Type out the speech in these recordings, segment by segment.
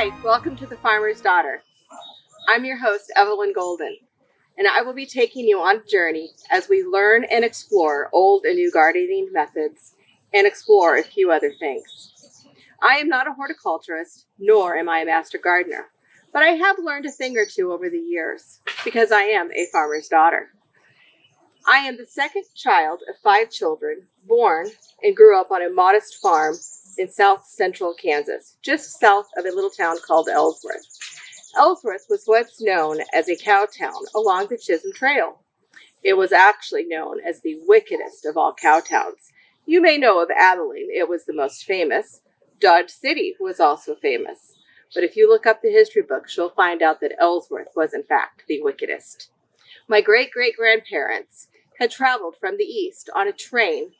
Hi, welcome to The Farmer's Daughter. I'm your host, Evelyn Golden, and I will be taking you on a journey as we learn and explore old and new gardening methods and explore a few other things. I am not a horticulturist, nor am I a master gardener, but I have learned a thing or two over the years because I am a farmer's daughter. I am the second child of 5 children, born and grew up on a modest farm in south central Kansas, just south of a little town called Ellsworth. Ellsworth was once known as a cow town along the Chisholm Trail. It was actually known as the wickedest of all cow towns. You may know of Abilene, it was the most famous. Dodge City was also famous. But if you look up the history books, you'll find out that Ellsworth was in fact the wickedest. My great-great-grandparents had traveled from the east on a train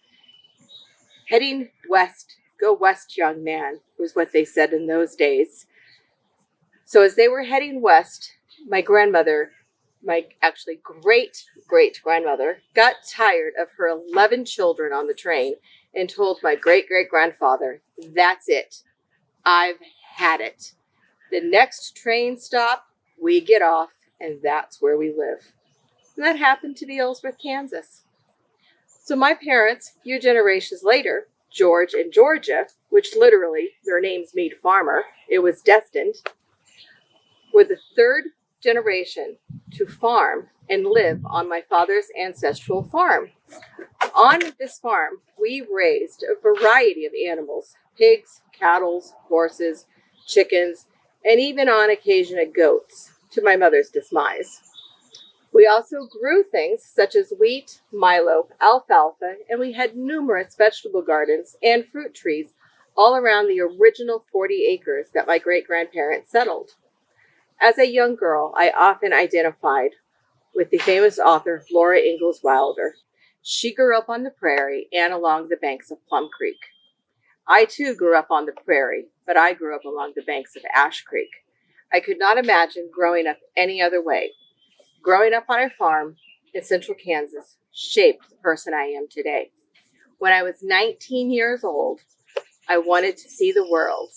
heading west. Go west, young man, was what they said in those days. So as they were heading west, my grandmother, my actually great-great-grandmother, got tired of her 11 children on the train and told my great-great-grandfather, "That's it. I've had it. The next train stop, we get off, and that's where we live." And that happened to be Ellsworth, Kansas. So my parents, a few generations later, George and Georgia, which literally their names mean farmer, it was destined, were the third generation to farm and live on my father's ancestral farm. On this farm, we raised a variety of animals: pigs, cattle, horses, chickens, and even on occasion goats, to my mother's demise. We also grew things such as wheat, milo, alfalfa, and we had numerous vegetable gardens and fruit trees all around the original 40 acres that my great-grandparents settled. As a young girl, I often identified with the famous author Laura Ingalls Wilder. She grew up on the prairie and along the banks of Plum Creek. I too grew up on the prairie, but I grew up along the banks of Ash Creek. I could not imagine growing up any other way. Growing up on a farm in central Kansas shaped the person I am today. When I was 19 years old, I wanted to see the world.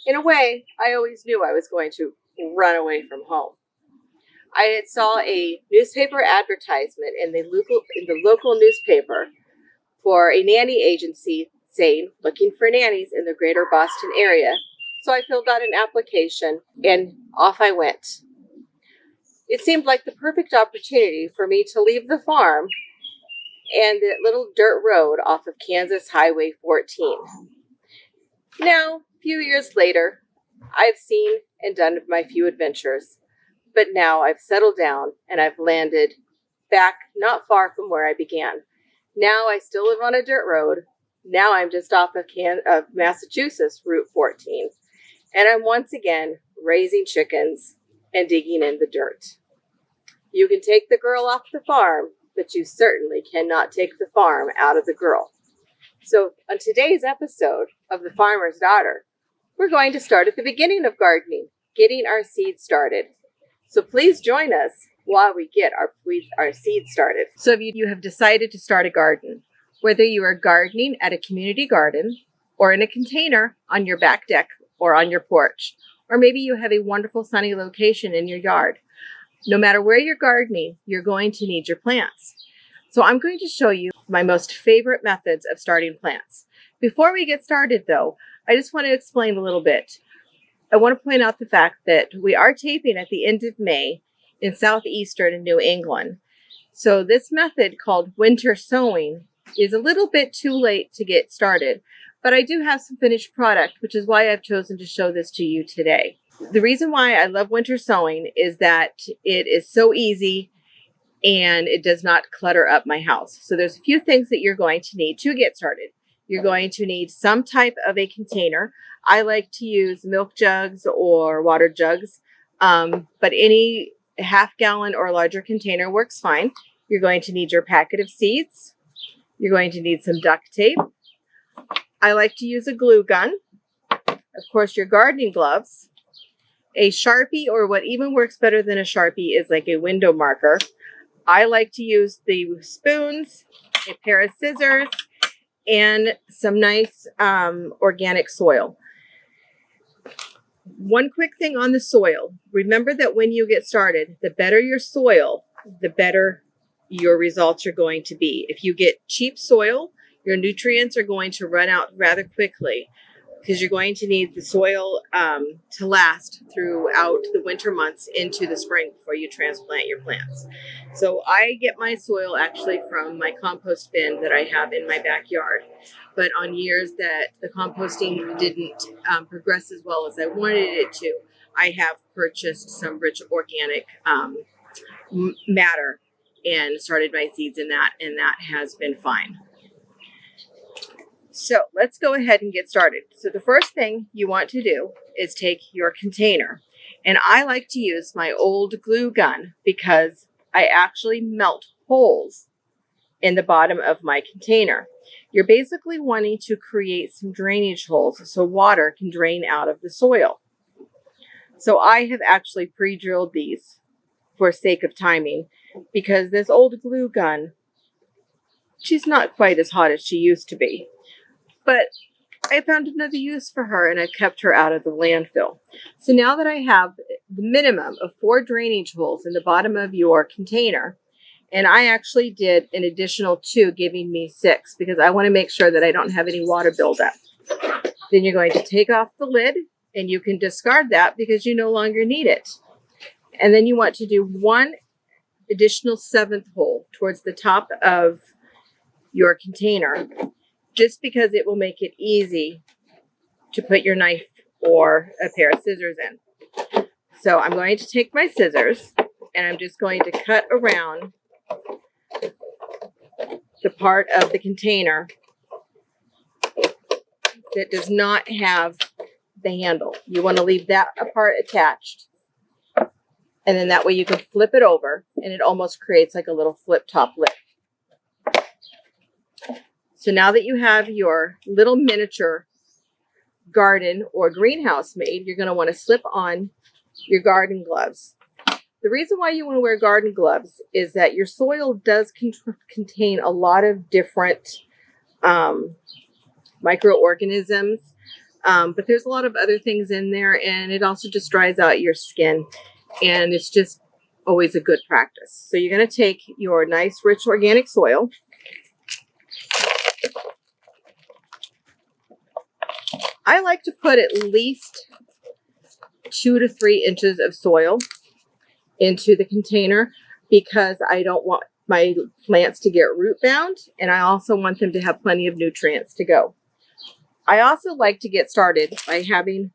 In a way, I always knew I was going to run away from home. I had saw a newspaper advertisement in the local newspaper for a nanny agency saying, looking for nannies in the greater Boston area. So I filled out an application and off I went. It seemed like the perfect opportunity for me to leave the farm and the little dirt road off of Kansas Highway 14. Now, a few years later, I've seen and done my few adventures, but now I've settled down and I've landed back not far from where I began. Now I still live on a dirt road. Now I'm just off of Massachusetts Route 14, and I'm once again raising chickens and digging in the dirt. You can take the girl off the farm, but you certainly cannot take the farm out of the girl. So on today's episode of The Farmer's Daughter, we're going to start at the beginning of gardening, getting our seeds started. So please join us while we get our seeds started. So if you have decided to start a garden, whether you are gardening at a community garden or in a container on your back deck or on your porch, or maybe you have a wonderful sunny location in your yard, no matter where you're gardening, you're going to need your plants. So I'm going to show you my most favorite methods of starting plants. Before we get started though, I just want to explain a little bit. I want to point out the fact that we are taping at the end of May in southeastern and New England. So this method called winter sowing is a little bit too late to get started, but I do have some finished product, which is why I've chosen to show this to you today. The reason why I love winter sowing is that it is so easy and it does not clutter up my house. So there's a few things that you're going to need to get started. You're going to need some type of a container. I like to use milk jugs or water jugs, but any half-gallon or larger container works fine. You're going to need your packet of seeds. You're going to need some duct tape. I like to use a glue gun. Of course, your gardening gloves. A Sharpie, or what even works better than a Sharpie is like a window marker. I like to use the spoons, a pair of scissors, and some nice organic soil. One quick thing on the soil. Remember that when you get started, the better your soil, the better your results are going to be. If you get cheap soil, your nutrients are going to run out rather quickly because you're going to need the soil to last throughout the winter months into the spring before you transplant your plants. So I get my soil actually from my compost bin that I have in my backyard. But on years that the composting didn't progress as well as I wanted it to, I have purchased some rich organic matter and started my seeds in that, and that has been fine. So let's go ahead and get started. So the first thing you want to do is take your container. And I like to use my old glue gun because I actually melt holes in the bottom of my container. You're basically wanting to create some drainage holes so water can drain out of the soil. So I have actually pre-drilled these for sake of timing because this old glue gun, she's not quite as hot as she used to be. But I found another use for her and I kept her out of the landfill. So now that I have the minimum of 4 drainage holes in the bottom of your container, and I actually did an additional 2, giving me 6 because I want to make sure that I don't have any water buildup. Then you're going to take off the lid and you can discard that because you no longer need it. And then you want to do 1 additional 7th hole towards the top of your container, just because it will make it easy to put your knife or a pair of scissors in. So I'm going to take my scissors and I'm just going to cut around the part of the container that does not have the handle. You want to leave that part attached. And then that way you can flip it over and it almost creates like a little flip top lid. So now that you have your little miniature garden or greenhouse made, you're going to want to slip on your garden gloves. The reason why you want to wear garden gloves is that your soil does contain a lot of different microorganisms, but there's a lot of other things in there, and it also just dries out your skin, and it's just always a good practice. So you're going to take your nice, rich organic soil. I like to put at least 2 to 3 inches of soil into the container because I don't want my plants to get root bound, and I also want them to have plenty of nutrients to go. I also like to get started by having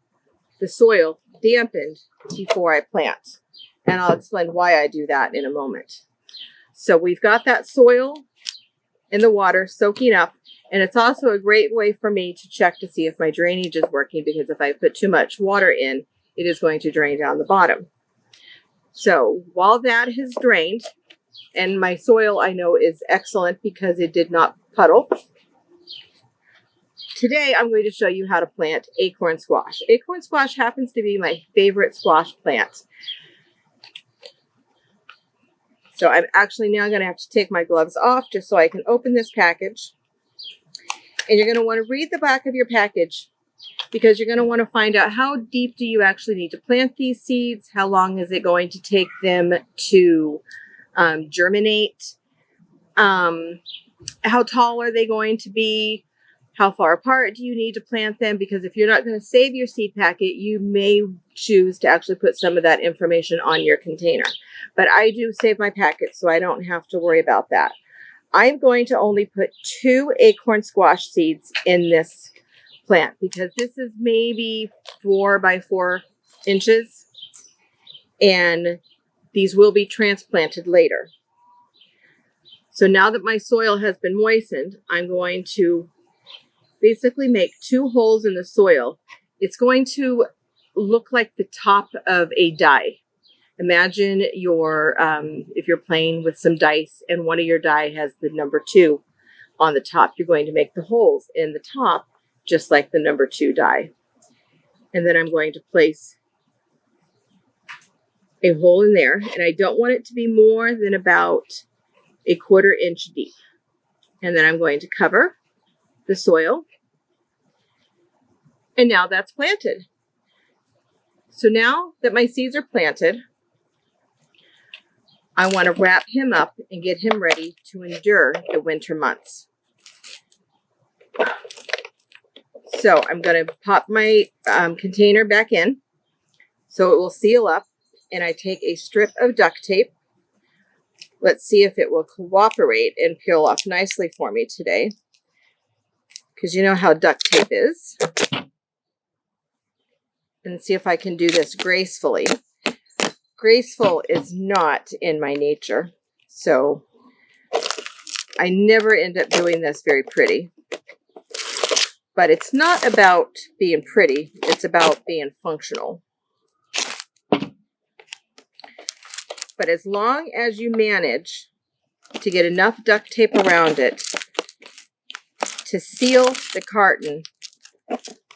the soil dampened before I plant, and I'll explain why I do that in a moment. So we've got that soil in the water soaking up, and it's also a great way for me to check to see if my drainage is working, because if I put too much water in, it is going to drain down the bottom. So while that has drained, and my soil I know is excellent because it did not puddle, today I'm going to show you how to plant acorn squash. Acorn squash happens to be my favorite squash plant. So I'm actually now going to have to take my gloves off just so I can open this package. And you're going to want to read the back of your package because you're going to want to find out how deep do you actually need to plant these seeds, how long is it going to take them to germinate, how tall are they going to be, how far apart do you need to plant them, because if you're not going to save your seed packet, you may choose to actually put some of that information on your container. But I do save my packets, so I don't have to worry about that. I'm going to only put 2 acorn squash seeds in this plant because this is maybe 4 by 4 inches, and these will be transplanted later. So now that my soil has been moistened, I'm going to basically make 2 holes in the soil. It's going to look like the top of a die. Imagine if you're playing with some dice and one of your die has the number 2 on the top, you're going to make the holes in the top just like the number 2 die. And then I'm going to place a hole in there, and I don't want it to be more than about 1/4 inch deep. And then I'm going to cover the soil. And now that's planted. So now that my seeds are planted, I want to wrap him up and get him ready to endure the winter months. So I'm going to pop my container back in so it will seal up, and I take a strip of duct tape. Let's see if it will cooperate and peel off nicely for me today, because you know how duct tape is. And see if I can do this gracefully. Graceful is not in my nature, so I never end up doing this very pretty. But it's not about being pretty, it's about being functional. But as long as you manage to get enough duct tape around it to seal the carton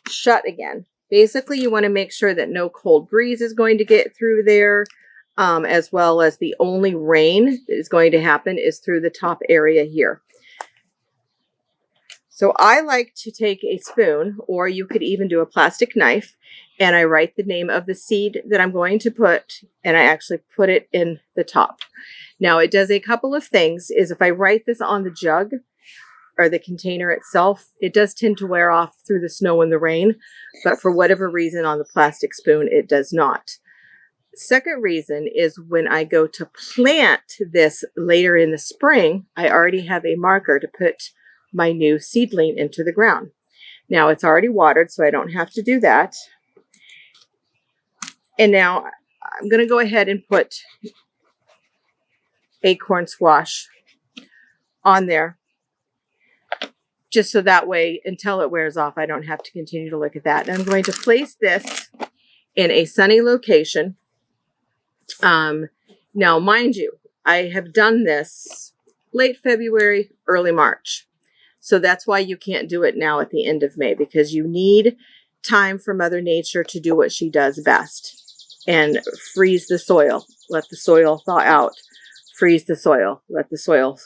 shut again. Basically, you want to make sure that no cold breeze is going to get through there, as well as the only rain that is going to happen is through the top area here. So I like to take a spoon, or you could even do a plastic knife, and I write the name of the seed that I'm going to put, and I actually put it in the top. Now, it does a couple of things. Is if I write this on the jug or the container itself, it does tend to wear off through the snow and the rain, but for whatever reason on the plastic spoon, it does not. Second reason is when I go to plant this later in the spring, I already have a marker to put my new seedling into the ground. Now it's already watered, so I don't have to do that. And now I'm going to go ahead and put acorn squash on there, just so that way until it wears off, I don't have to continue to look at that. And I'm going to place this in a sunny location. Now, mind you, I have done this late February, early March. So that's why you can't do it now at the end of May, because you need time for Mother Nature to do what she does best and freeze the soil. Let the soil thaw out. Freeze the soil. Let the soil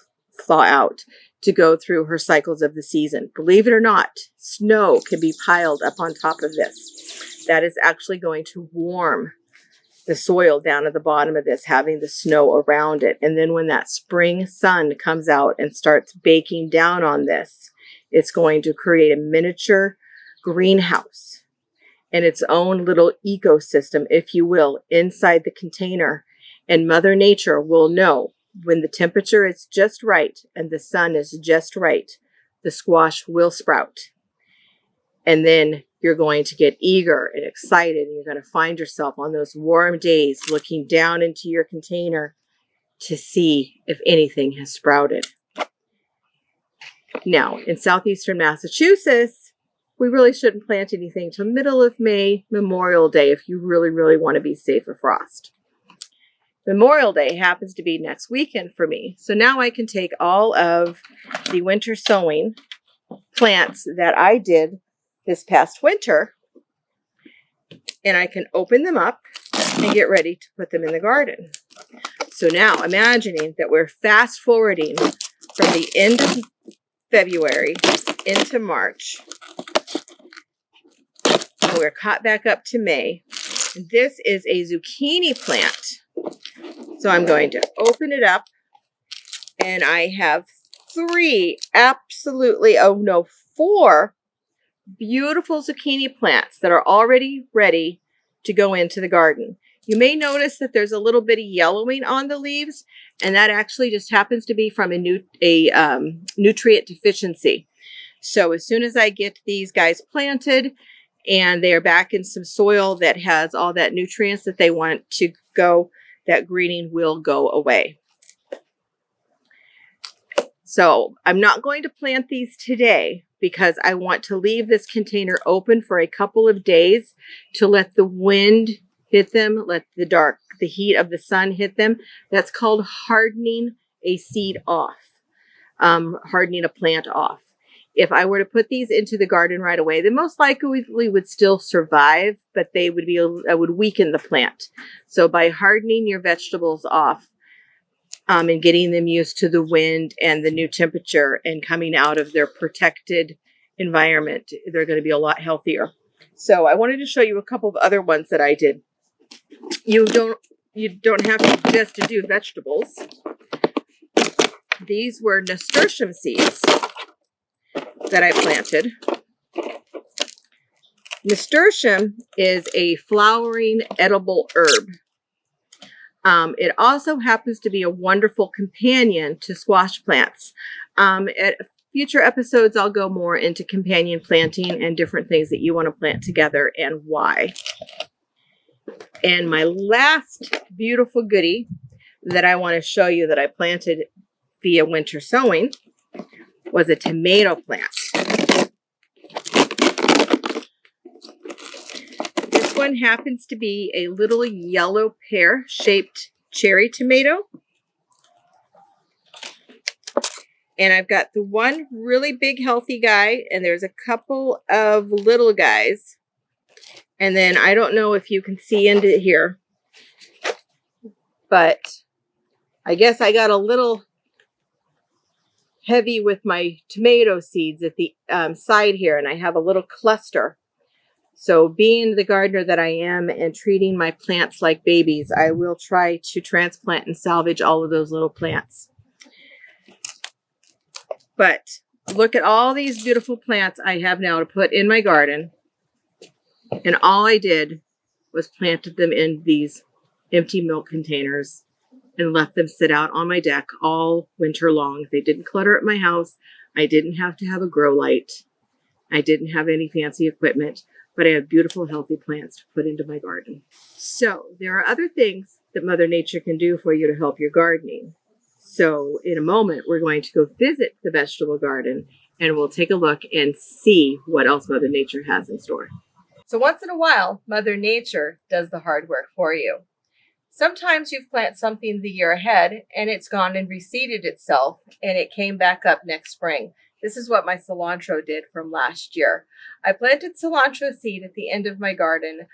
thaw out to go through her cycles of the season. Believe it or not, snow can be piled up on top of this. That is actually going to warm the soil down at the bottom of this, having the snow around it. And then when that spring sun comes out and starts baking down on this, it's going to create a miniature greenhouse and its own little ecosystem, if you will, inside the container. And Mother Nature will know when the temperature is just right and the sun is just right, the squash will sprout. And then you're going to get eager and excited, and you're going to find yourself on those warm days looking down into your container to see if anything has sprouted. Now, in southeastern Massachusetts, we really shouldn't plant anything till middle of May, Memorial Day, if you really, really want to be safe of frost. Memorial Day happens to be next weekend for me. So now I can take all of the winter sowing plants that I did this past winter, and I can open them up and get ready to put them in the garden. So now imagining that we're fast forwarding from the end of February into March, and we're caught back up to May. This is a zucchini plant. So I'm going to open it up, and I have four beautiful zucchini plants that are already ready to go into the garden. You may notice that there's a little bit of yellowing on the leaves, and that actually just happens to be from a nutrient deficiency. So as soon as I get these guys planted and they are back in some soil that has all that nutrients that they want to go, that greening will go away. So I'm not going to plant these today because I want to leave this container open for a couple of days to let the wind hit them, let the heat of the sun hit them. That's called hardening a seed off, hardening a plant off. If I were to put these into the garden right away, they most likely would still survive, but I would weaken the plant. So by hardening your vegetables off, and getting them used to the wind and the new temperature and coming out of their protected environment, they're going to be a lot healthier. So I wanted to show you a couple of other ones that I did. You don't have to just do vegetables. These were nasturtium seeds that I planted. Nasturtium is a flowering edible herb. It also happens to be a wonderful companion to squash plants. At future episodes, I'll go more into companion planting and different things that you want to plant together and why. And my last beautiful goodie that I want to show you that I planted via winter sowing was a tomato plant. This one happens to be a little yellow pear-shaped cherry tomato. And I've got the one really big healthy guy, and there's a couple of little guys. And then I don't know if you can see into here, but I guess I got a little heavy with my tomato seeds at the side here, and I have a little cluster. So being the gardener that I am and treating my plants like babies, I will try to transplant and salvage all of those little plants. But look at all these beautiful plants I have now to put in my garden. And all I did was planted them in these empty milk containers and left them sit out on my deck all winter long. They didn't clutter up my house. I didn't have to have a grow light. I didn't have any fancy equipment, but I have beautiful, healthy plants to put into my garden. So there are other things that Mother Nature can do for you to help your gardening. So in a moment, we're going to go visit the vegetable garden and we'll take a look and see what else Mother Nature has in store. So once in a while, Mother Nature does the hard work for you. Sometimes you've planted something the year ahead and it's gone and reseeded itself and it came back up next spring. This is what my cilantro did from last year. I planted cilantro seed at the end of my garden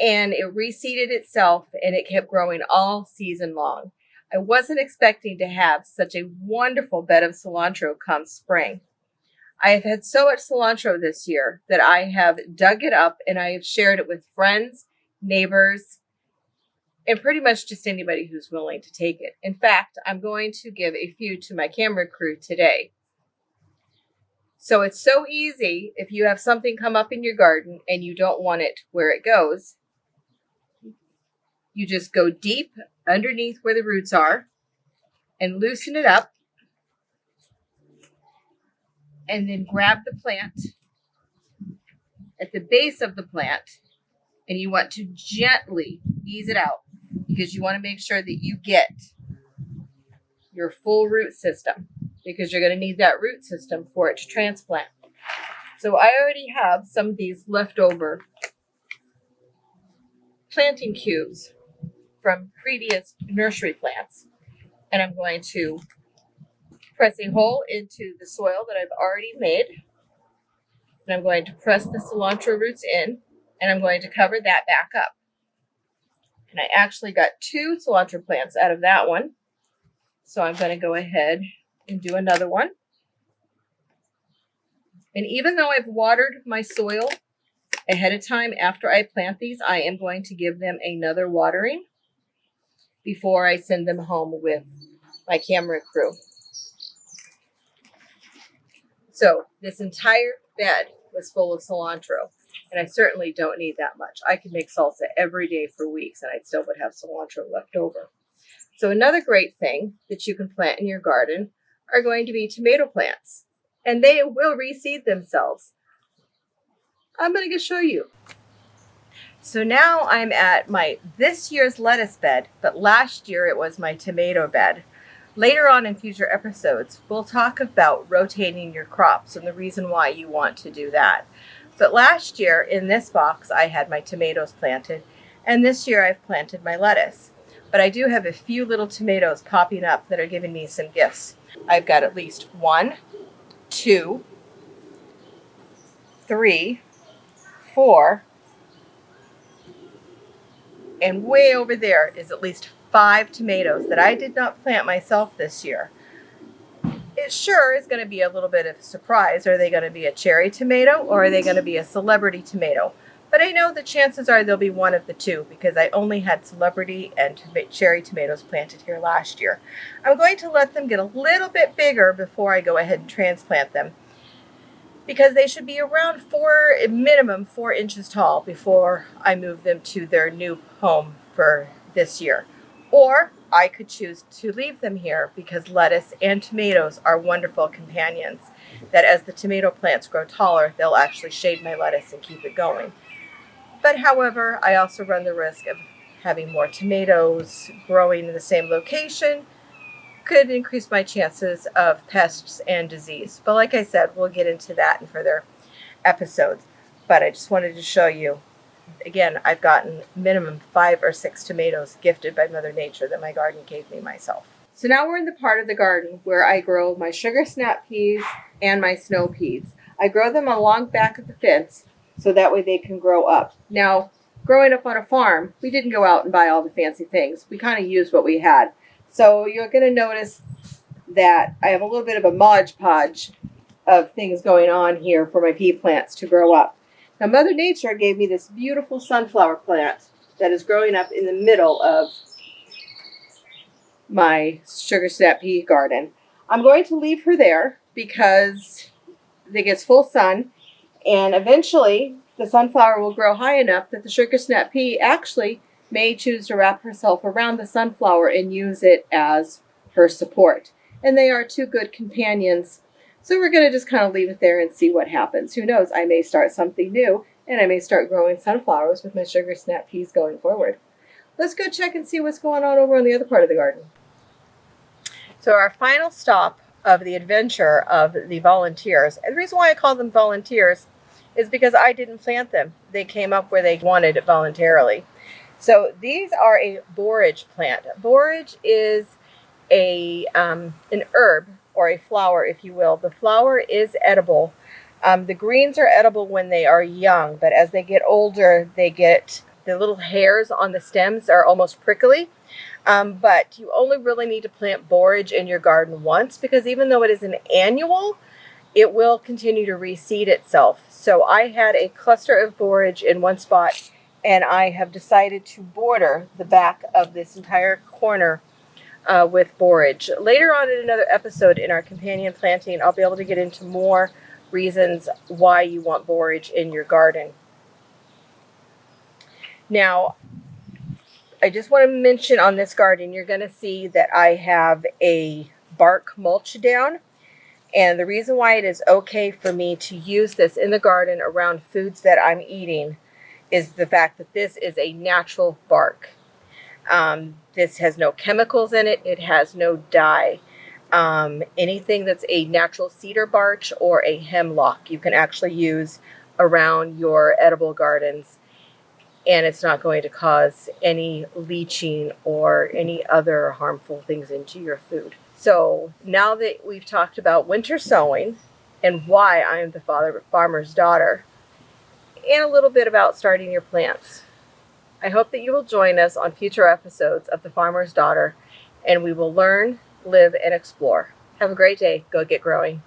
and it reseeded itself and it kept growing all season long. I wasn't expecting to have such a wonderful bed of cilantro come spring. I have had so much cilantro this year that I have dug it up and I have shared it with friends, neighbors, and pretty much just anybody who's willing to take it. In fact, I'm going to give a few to my camera crew today. So it's so easy if you have something come up in your garden and you don't want it where it goes. You just go deep underneath where the roots are and loosen it up. And then grab the plant at the base of the plant and you want to gently ease it out because you want to make sure that you get your full root system because you're going to need that root system for it to transplant. So I already have some of these leftover planting cubes from previous nursery plants, and I'm going to press a hole into the soil that I've already made, and I'm going to press the cilantro roots in, and I'm going to cover that back up. And I actually got 2 cilantro plants out of that one, so I'm going to go ahead and do another one. And even though I've watered my soil ahead of time after I plant these, I am going to give them another watering before I send them home with my camera crew. So this entire bed was full of cilantro, and I certainly don't need that much. I could make salsa every day for weeks, and I still would have cilantro left over. So another great thing that you can plant in your garden are going to be tomato plants, and they will reseed themselves. I'm going to show you. So now I'm at this year's lettuce bed, but last year it was my tomato bed. Later on in future episodes, we'll talk about rotating your crops and the reason why you want to do that. But last year in this box, I had my tomatoes planted, and this year I've planted my lettuce. But I do have a few little tomatoes popping up that are giving me some gifts. I've got at least 1, 2, 3, 4, and way over there is at least 5 tomatoes that I did not plant myself this year. It sure is going to be a little bit of a surprise. Are they going to be a cherry tomato or are they going to be a celebrity tomato? but I know the chances are there'll be one of the two because I only had celebrity and cherry tomatoes planted here last year. I'm going to let them get a little bit bigger before I go ahead and transplant them, because they should be around minimum 4 inches tall before I move them to their new home for this year. Or I could choose to leave them here because lettuce and tomatoes are wonderful companions, that as the tomato plants grow taller, they'll actually shade my lettuce and keep it going. But however, I also run the risk of having more tomatoes growing in the same location could increase my chances of pests and disease. But like I said, we'll get into that in further episodes. But I just wanted to show you, again, I've gotten minimum 5 or 6 tomatoes gifted by Mother Nature that my garden gave me myself. So now we're in the part of the garden where I grow my sugar snap peas and my snow peas. I grow them along back of the fence so that way they can grow up. Now, growing up on a farm, we didn't go out and buy all the fancy things. We kind of used what we had. So you're going to notice that I have a little bit of a Mod Podge of things going on here for my pea plants to grow up. Now, Mother Nature gave me this beautiful sunflower plant that is growing up in the middle of my sugar snap pea garden. I'm going to leave her there because it gets full sun, and eventually the sunflower will grow high enough that the sugar snap pea actually may choose to wrap herself around the sunflower and use it as her support. And they are 2 good companions. So we're going to just kind of leave it there and see what happens. Who knows? I may start something new, and I may start growing sunflowers with my sugar snap peas going forward. Let's go check and see what's going on over on the other part of the garden. So our final stop of the adventure of the volunteers, and the reason why I call them volunteers is because I didn't plant them. They came up where they wanted it voluntarily. So these are a borage plant. Borage is an herb, or a flower, if you will. The flower is edible. The greens are edible when they are young, but as they get older, they get the little hairs on the stems are almost prickly. But you only really need to plant borage in your garden once, because even though it is an annual, it will continue to reseed itself. So I had a cluster of borage in one spot, and I have decided to border the back of this entire corner with borage. Later on in another episode in our companion planting, I'll be able to get into more reasons why you want borage in your garden. Now, I just want to mention on this garden, you're going to see that I have a bark mulch down. And the reason why it is okay for me to use this in the garden around foods that I'm eating is the fact that this is a natural bark. This has no chemicals in it. It has no dye. Anything that's a natural cedar bark or a hemlock, you can actually use around your edible gardens, and it's not going to cause any leaching or any other harmful things into your food. So now that we've talked about winter sowing and why I am the farmer's daughter, and a little bit about starting your plants, I hope that you will join us on future episodes of The Farmer's Daughter, and we will learn, live, and explore. Have a great day. Go get growing.